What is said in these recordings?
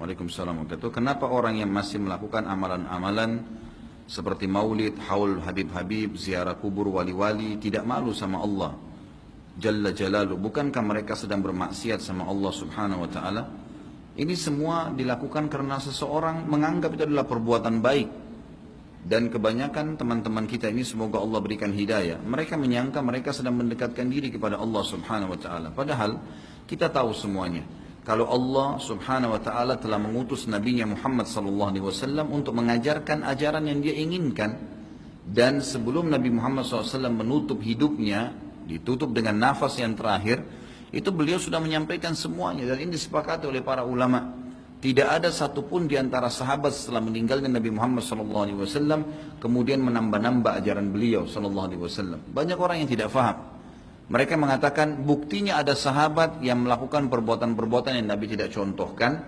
Waalaikumsalam warahmatullahi wabarakatuh. Kenapa orang yang masih melakukan amalan-amalan seperti maulid, haul Habib-Habib, ziarah kubur wali-wali tidak malu sama Allah Jalla Jalaluh? Bukankah mereka sedang bermaksiat sama Allah Subhanahu wa Ta'ala? Ini semua dilakukan karena seseorang menganggap itu adalah perbuatan baik. Dan kebanyakan teman-teman kita ini, semoga Allah berikan hidayah, mereka menyangka mereka sedang mendekatkan diri kepada Allah Subhanahu wa Ta'ala. Padahal kita tahu semuanya, kalau Allah Subhanahu wa Ta'ala telah mengutus Nabi-Nya Muhammad sallallahu alaihi wasallam untuk mengajarkan ajaran yang Dia inginkan. Dan sebelum Nabi Muhammad SAW menutup hidupnya, ditutup dengan nafas yang terakhir, itu beliau sudah menyampaikan semuanya. Dan ini disepakati oleh para ulama. Tidak ada satupun di antara sahabat setelah meninggalnya Nabi Muhammad SAW kemudian menambah-nambah ajaran beliau SAW. Banyak orang yang tidak faham. Mereka mengatakan buktinya ada sahabat yang melakukan perbuatan-perbuatan yang Nabi tidak contohkan.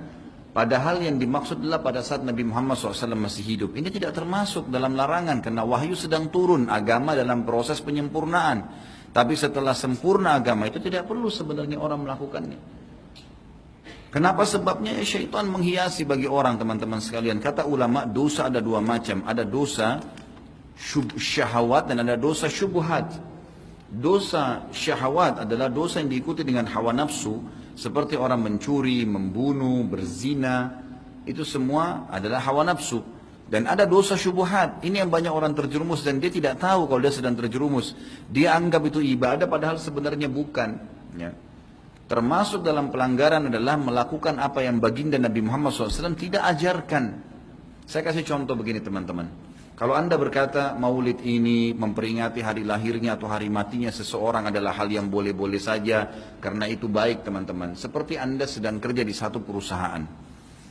Padahal yang dimaksud adalah pada saat Nabi Muhammad SAW masih hidup. Ini tidak termasuk dalam larangan karena wahyu sedang turun, agama dalam proses penyempurnaan. Tapi setelah sempurna agama itu tidak perlu sebenarnya orang melakukannya. Kenapa? Sebabnya syaitan menghiasi bagi orang, teman-teman sekalian. Kata ulama, dosa ada dua macam. Ada dosa syahwat dan ada dosa syubhat. Dosa syahwat adalah dosa yang diikuti dengan hawa nafsu, seperti orang mencuri, membunuh, berzina. Itu semua adalah hawa nafsu. Dan ada dosa syubhat. Ini yang banyak orang terjerumus dan dia tidak tahu kalau dia sedang terjerumus. Dia anggap itu ibadah padahal sebenarnya bukan. Ya. Termasuk dalam pelanggaran adalah melakukan apa yang baginda Nabi Muhammad SAW tidak ajarkan. Saya kasih contoh begini teman-teman. Kalau anda berkata maulid ini memperingati hari lahirnya atau hari matinya seseorang adalah hal yang boleh-boleh saja karena itu baik teman-teman. Seperti anda sedang kerja di satu perusahaan.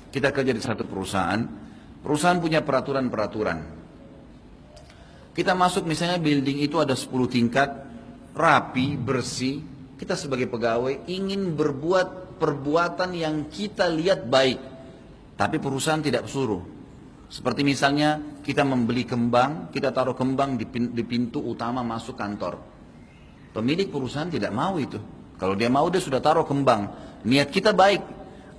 Kita kerja di satu perusahaan. Perusahaan punya peraturan-peraturan. Kita masuk misalnya building itu ada 10 tingkat, rapi, bersih. Kita sebagai pegawai ingin berbuat perbuatan yang kita lihat baik. Tapi perusahaan tidak suruh. Seperti misalnya kita membeli kembang, kita taruh kembang di pintu utama masuk kantor. Pemilik perusahaan tidak mau itu. Kalau dia mau dia sudah taruh kembang. Niat kita baik.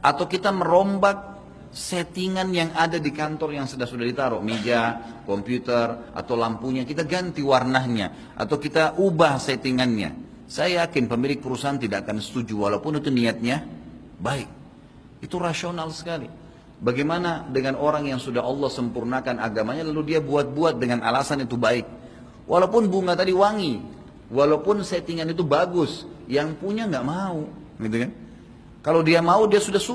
Atau kita merombak settingan yang ada di kantor yang sudah ditaruh. Meja, komputer, atau lampunya. Kita ganti warnanya. Atau kita ubah settingannya. Saya yakin pemilik perusahaan tidak akan setuju walaupun itu niatnya baik. Itu rasional sekali. Bagaimana dengan orang yang sudah Allah sempurnakan agamanya lalu dia buat-buat dengan alasan itu baik. Walaupun bunga tadi wangi, walaupun settingan itu bagus, yang punya nggak mau, gitu kan? Kalau dia mau dia sudah